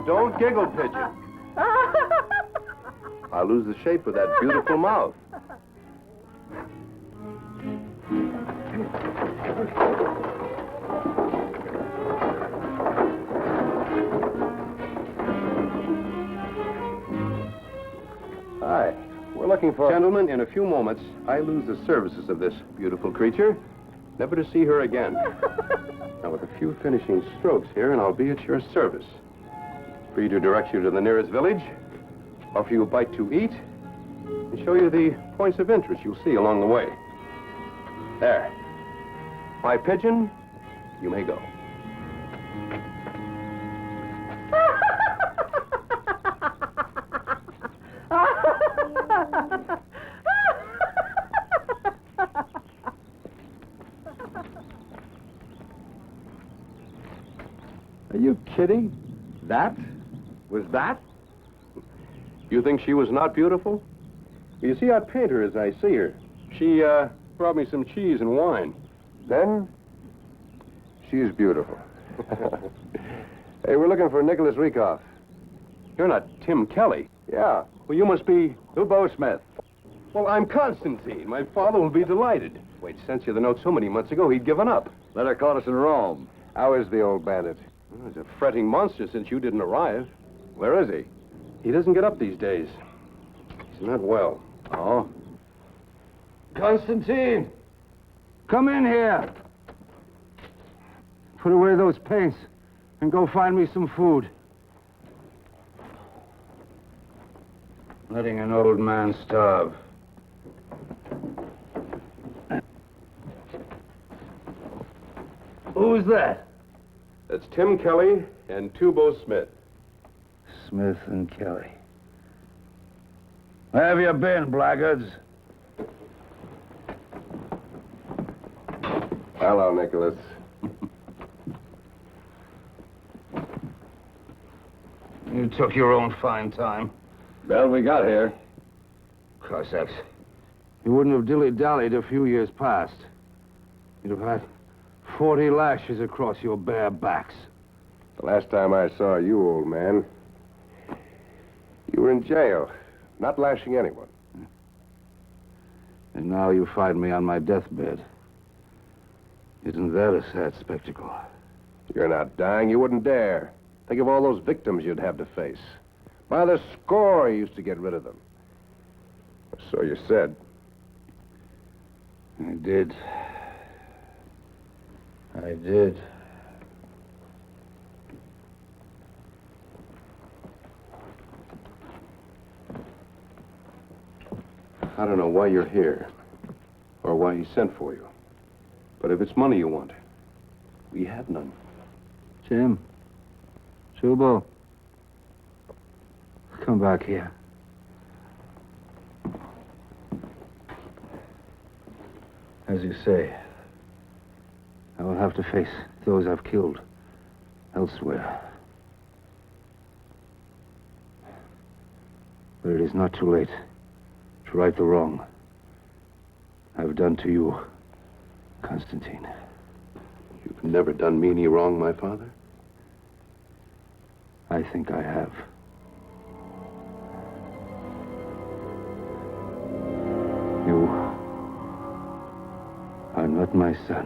Don't giggle, Pigeon. I'll lose the shape of that beautiful mouth. Hi. We're looking for... Gentlemen, in a few moments, I lose the services of this beautiful creature, never to see her again. Now, with a few finishing strokes here, and I'll be at your service. Free to direct you to the nearest village, offer you a bite to eat, and show you the points of interest you'll see along the way. There. My Pigeon, you may go. Are you kidding? That? Was that? You think she was not beautiful? You see, I'd paint her as I see her. She, brought me some cheese and wine. Then, she's beautiful. Hey, we're looking for Nicholas Riekoff. You're not Tim Kelly. Yeah. Well, you must be... Lubo Smith. Well, I'm Constantine. My father will be delighted. Wade sent you the note so many months ago, he'd given up. Letter caught us in Rome. How is the old bandit? Well, he's a fretting monster since you didn't arrive. Where is he? He doesn't get up these days. He's not well. Oh? Constantine! Come in here! Put away those paints and go find me some food. Letting an old man starve. Who's that? That's Tim Kelly and Tubo Smith. Smith and Kelly. Where have you been, blackguards? Hello, Nicholas. You took your own fine time. Well, we got here. Cossacks. You wouldn't have dilly-dallied a few years past. You'd have had 40 lashes across your bare backs. The last time I saw you, old man, you were in jail, not lashing anyone. And now you find me on my deathbed. Isn't that a sad spectacle? You're not dying. You wouldn't dare. Think of all those victims you'd have to face. By the score, you used to get rid of them. So you said. I did. I did. I don't know why you're here, or why he sent for you. But if it's money you want, we have none. Jim. Tubo. Come back here. As you say, I will have to face those I've killed elsewhere. But it is not too late to right the wrong I've done to you, Constantine. You've never done me any wrong, my father? I think I have. You are not my son.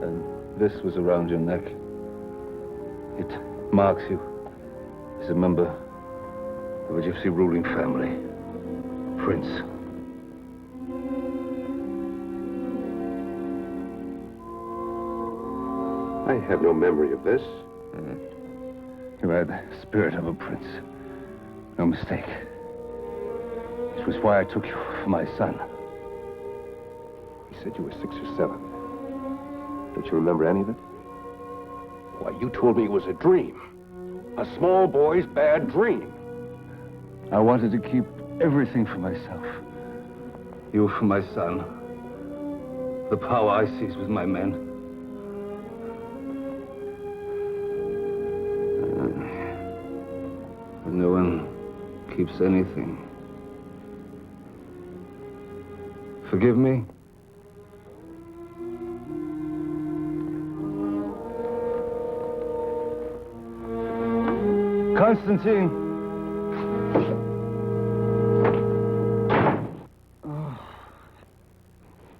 And this was around your neck. It marks you as a member of a gypsy ruling family. Prince. I have no memory of this. You had the spirit of a prince. No mistake. This was why I took you for my son. He said you were 6 or 7. Don't you remember any of it? Why, you told me it was a dream. A small boy's bad dream. I wanted to keep everything for myself. You for my son. The power I seized with my men. But no one keeps anything. Forgive me? Constantine.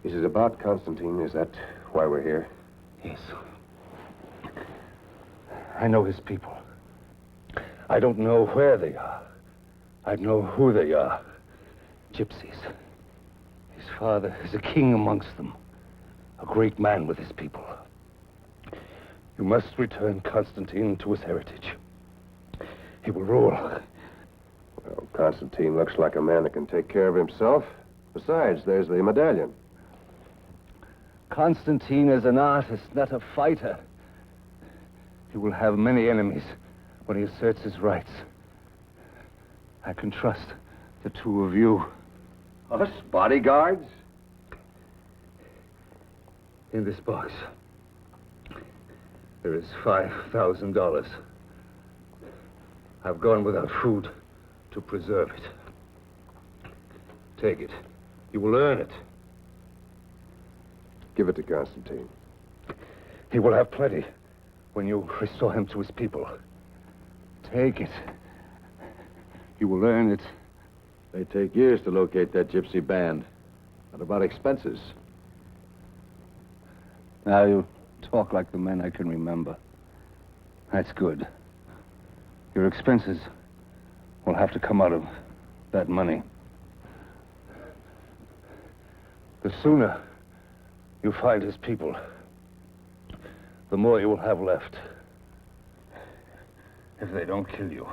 This is about Constantine. Is that why we're here? Yes. I know his people. I don't know where they are. I know who they are. Gypsies. His father is a king amongst them. A great man with his people. You must return Constantine to his heritage. He will rule. Well, Constantine looks like a man that can take care of himself. Besides, there's the medallion. Constantine is an artist, not a fighter. He will have many enemies when he asserts his rights. I can trust the two of you. Us bodyguards? In this box, there is $5,000. I've gone without food to preserve it. Take it. You will earn it. Give it to Constantine. He will have plenty when you restore him to his people. Take it. You will earn it. They take years to locate that gypsy band. What about expenses? Now you talk like the men I can remember. That's good. Your expenses will have to come out of that money. The sooner you find his people, the more you will have left. If they don't kill you.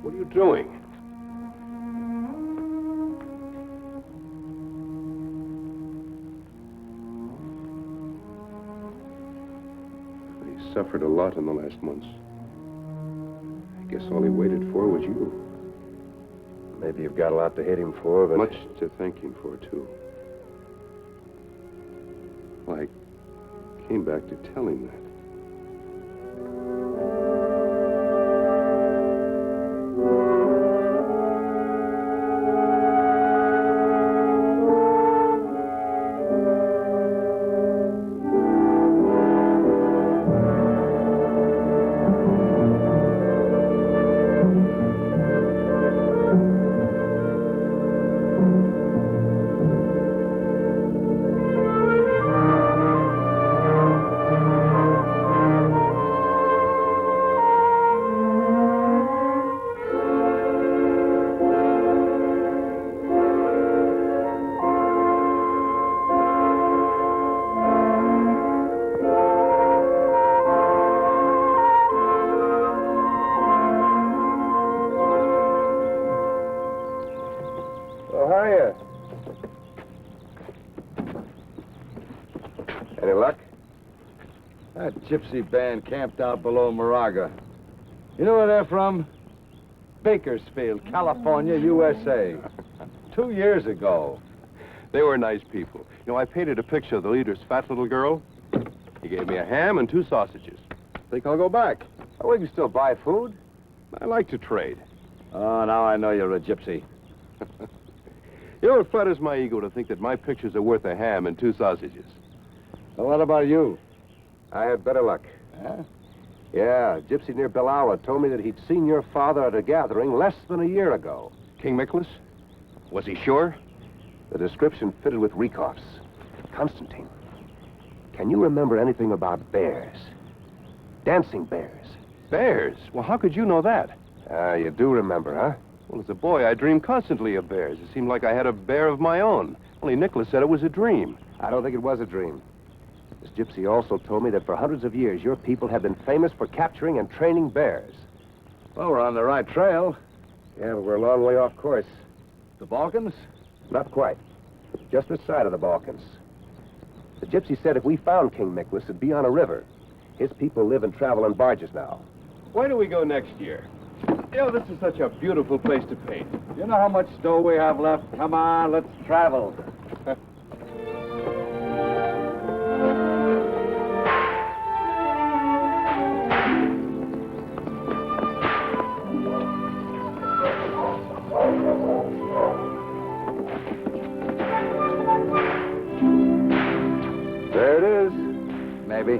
What are you doing? He suffered a lot in the last months. I guess all he waited for was you. Maybe you've got a lot to hate him for, but... Much to thank him for, too. Well, I came back to tell him that. Any luck? That gypsy band camped out below Moraga. You know where they're from? Bakersfield, California, USA. 2 years ago. They were nice people. You know, I painted a picture of the leader's fat little girl. He gave me a ham and 2 sausages. Think I'll go back. Oh, we can still buy food. I like to trade. Oh, now I know you're a gypsy. You know, it flatters my ego to think that my pictures are worth a ham and 2 sausages. Well, what about you? I had better luck. Huh? Yeah, a gypsy near Belala told me that he'd seen your father at a gathering less than a year ago. King Nicholas? Was he sure? The description fitted with Rekoff's. Constantine, can you remember anything about bears? Dancing bears. Bears? Well, how could you know that? You do remember, huh? Well, as a boy, I dreamed constantly of bears. It seemed like I had a bear of my own. Only Nicholas said it was a dream. I don't think it was a dream. This gypsy also told me that for hundreds of years, your people have been famous for capturing and training bears. Well, we're on the right trail. Yeah, but we're a long way off course. The Balkans? Not quite. Just this side of the Balkans. The gypsy said if we found King Nicholas, it'd be on a river. His people live and travel on barges now. Where do we go next year? You know, this is such a beautiful place to paint. You know how much dough we have left? Come on, let's travel. There it is. Maybe.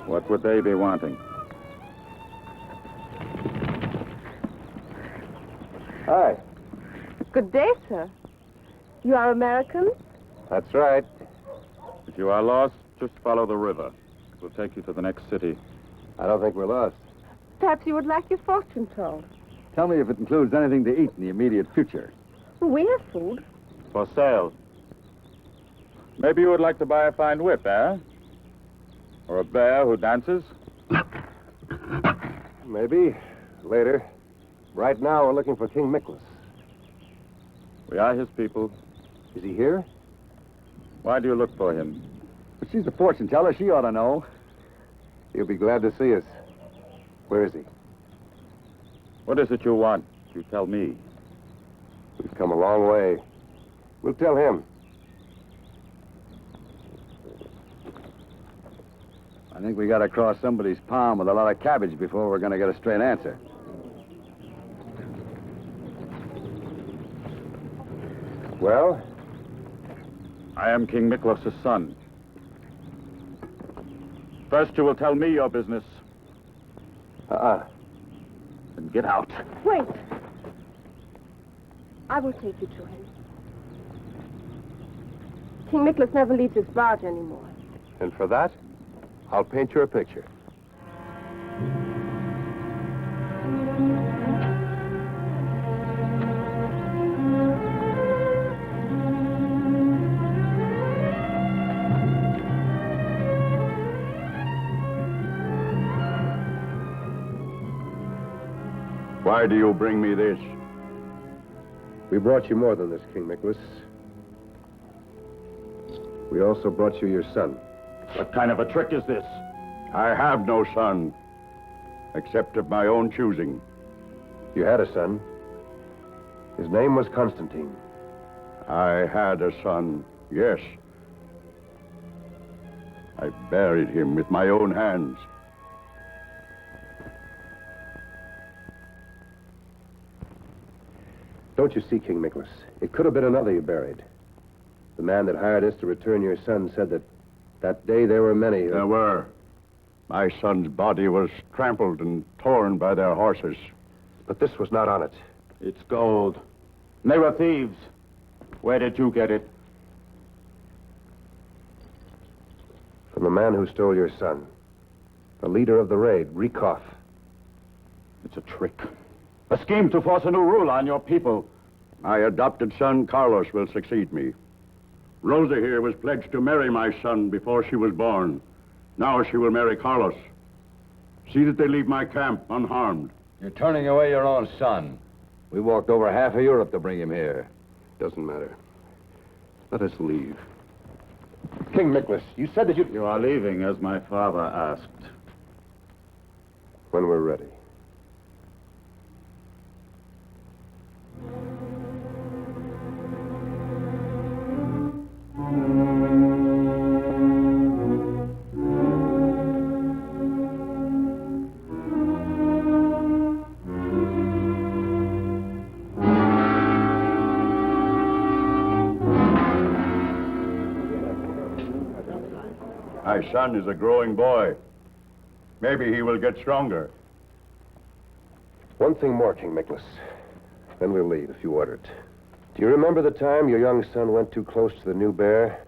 What would they be wanting? Hi. Good day, sir. You are Americans? That's right. If you are lost, just follow the river. It will take you to the next city. I don't think we're lost. Perhaps you would like your fortune told. Tell me if it includes anything to eat in the immediate future. We have food. For sale. Maybe you would like to buy a fine whip, eh? Or a bear who dances? Maybe. Later. Right now, we're looking for King Nicholas. We are his people. Is he here? Why do you look for him? But she's a fortune teller. She ought to know. He'll be glad to see us. Where is he? What is it you want? You tell me. We've come a long way. We'll tell him. I think we got to cross somebody's palm with a lot of cabbage before we're going to get a straight answer. Well? I am King Nicholas's son. First, you will tell me your business. Then get out. Wait. I will take you to him. King Nicholas never leaves his barge anymore. And for that, I'll paint you a picture. Why do you bring me this? We brought you more than this, King Nicholas. We also brought you your son. What kind of a trick is this? I have no son, except of my own choosing. You had a son. His name was Constantine. I had a son, yes. I buried him with my own hands. Don't you see, King Nicholas? It could have been another you buried. The man that hired us to return your son said that day there were many. There were. My son's body was trampled and torn by their horses. But this was not on it. It's gold. And they were thieves. Where did you get it? From the man who stole your son. The leader of the raid, Rieckhoff. It's a trick. A scheme to force a new rule on your people. My adopted son, Carlos, will succeed me. Rosa here was pledged to marry my son before she was born. Now she will marry Carlos. See that they leave my camp unharmed. You're turning away your own son. We walked over half of Europe to bring him here. Doesn't matter. Let us leave. King Nicholas, you said that You are leaving, as my father asked. When we're ready. My son is a growing boy. Maybe he will get stronger. One thing more, King Nicholas. Then we'll leave, if you order it. Do you remember the time your young son went too close to the new bear?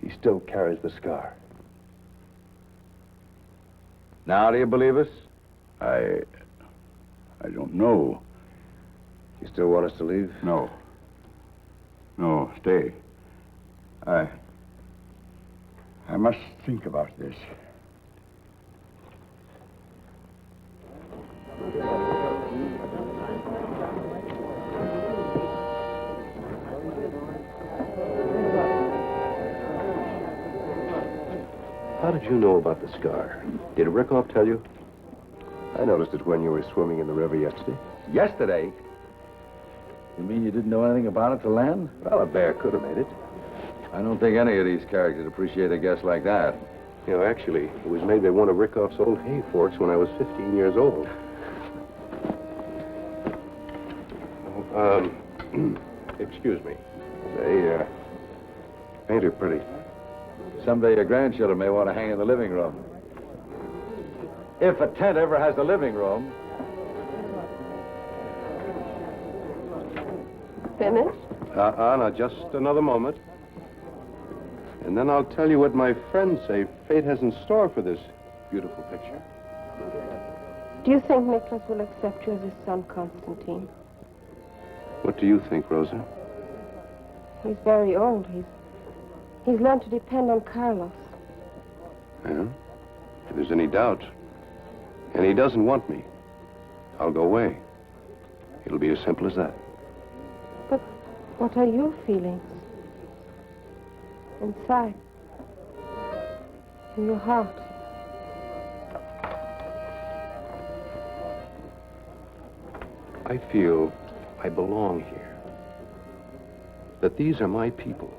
He still carries the scar. Now do you believe us? I don't know. You still want us to leave? No. No, stay. I must think about this. How did you know about the scar? Did Rieckhoff tell you? I noticed it when you were swimming in the river yesterday. Yesterday? You mean you didn't know anything about it to land? Well, a bear could have made it. I don't think any of these characters appreciate a guess like that. You know, actually, it was made by one of Rickoff's old hay forks when I was 15 years old. Excuse me. They paint her pretty. Someday your grandchildren may want to hang in the living room. If a tent ever has a living room. Finished? Now, just another moment. And then I'll tell you what my friends say fate has in store for this beautiful picture. Do you think Nicholas will accept you as his son, Constantine? What do you think, Rosa? He's very old. He's learned to depend on Carlos. Yeah? If there's any doubt, and he doesn't want me, I'll go away. It'll be as simple as that. But what are your feelings? Inside? In your heart? I feel I belong here. That these are my people.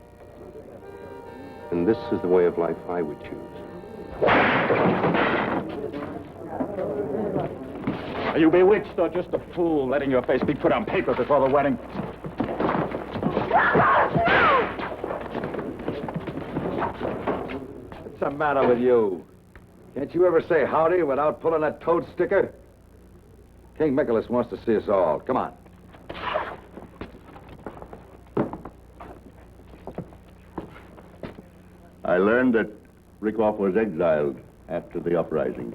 And this is the way of life I would choose. Are you bewitched or just a fool letting your face be put on paper before the wedding? What's the matter with you? Can't you ever say howdy without pulling that toad sticker? King Nicholas wants to see us all. Come on. I learned that Rickoff was exiled after the uprising.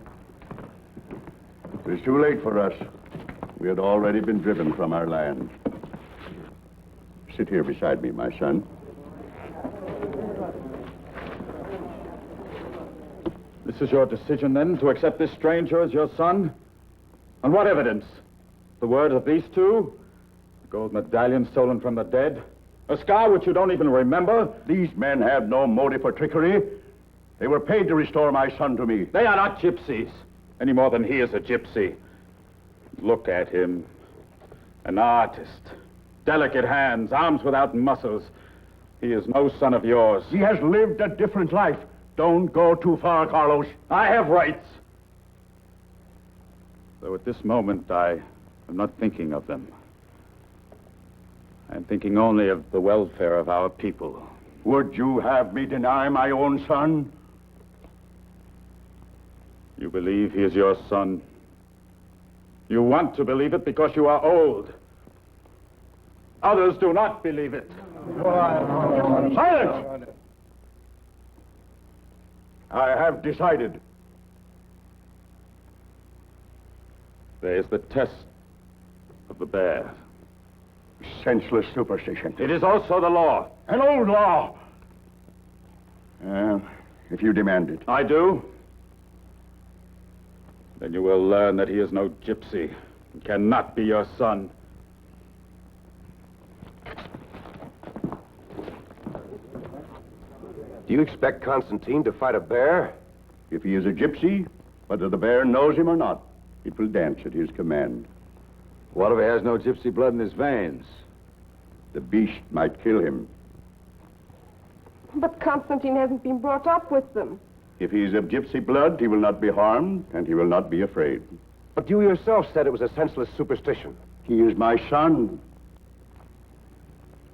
It was too late for us. We had already been driven from our land. Sit here beside me, my son. This is your decision, then, to accept this stranger as your son? On what evidence? The word of these two? The gold medallion stolen from the dead? A scar which you don't even remember? These men have no motive for trickery. They were paid to restore my son to me. They are not gypsies, any more than he is a gypsy. Look at him. An artist. Delicate hands, arms without muscles. He is no son of yours. He has lived a different life. Don't go too far, Carlos. I have rights. Though at this moment, I am not thinking of them. I'm thinking only of the welfare of our people. Would you have me deny my own son? You believe he is your son. You want to believe it because you are old. Others do not believe it. Silence! I have decided. There is the test of the bear. Senseless superstition. It is also the law. An old law. If you demand it. I do. Then you will learn that he is no gypsy and cannot be your son. Do you expect Constantine to fight a bear? If he is a gypsy, whether the bear knows him or not, it will dance at his command. What if he has no gypsy blood in his veins? The beast might kill him. But Constantine hasn't been brought up with them. If he is of gypsy blood, he will not be harmed, and he will not be afraid. But you yourself said it was a senseless superstition. He is my son.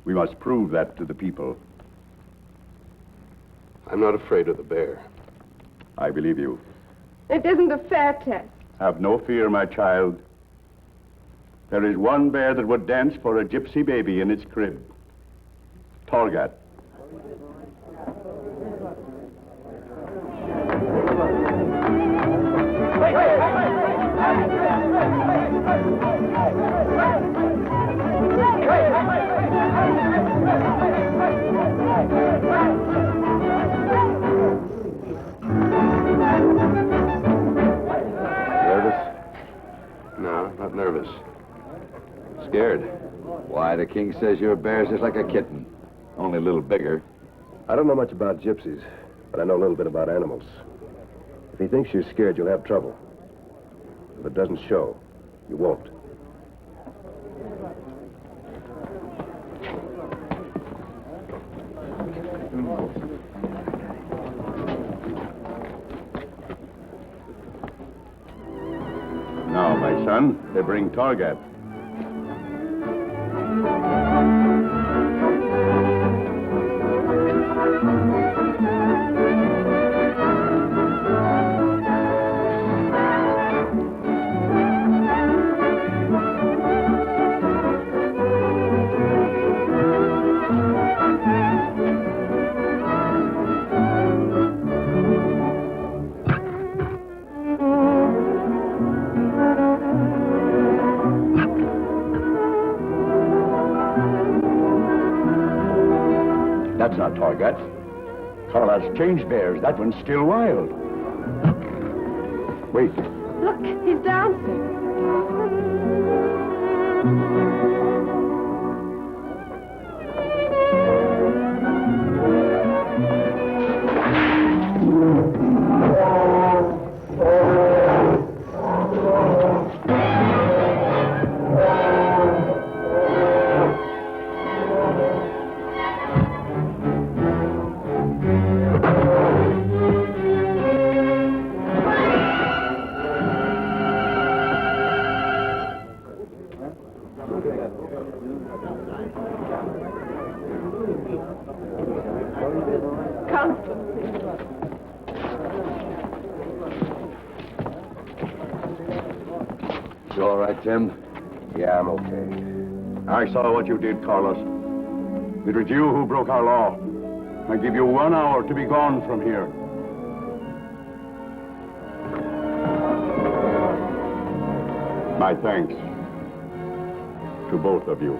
We must prove that to the people. I'm not afraid of the bear. I believe you. It isn't a fair test. Have no fear, my child. There is one bear that would dance for a gypsy baby in its crib. Torgat. No, not nervous. Scared. Why, the king says your bear's just like a kitten, only a little bigger. I don't know much about gypsies, but I know a little bit about animals. If he thinks you're scared, you'll have trouble. If it doesn't show, you won't. Now, my son, they bring Targat. That's not Targat. Carla's changed bears. That one's still wild. Wait. Look, he's dancing. You all right, Tim? Yeah, I'm okay. I saw what you did, Carlos. It was you who broke our law. I give you 1 hour to be gone from here. My thanks to both of you.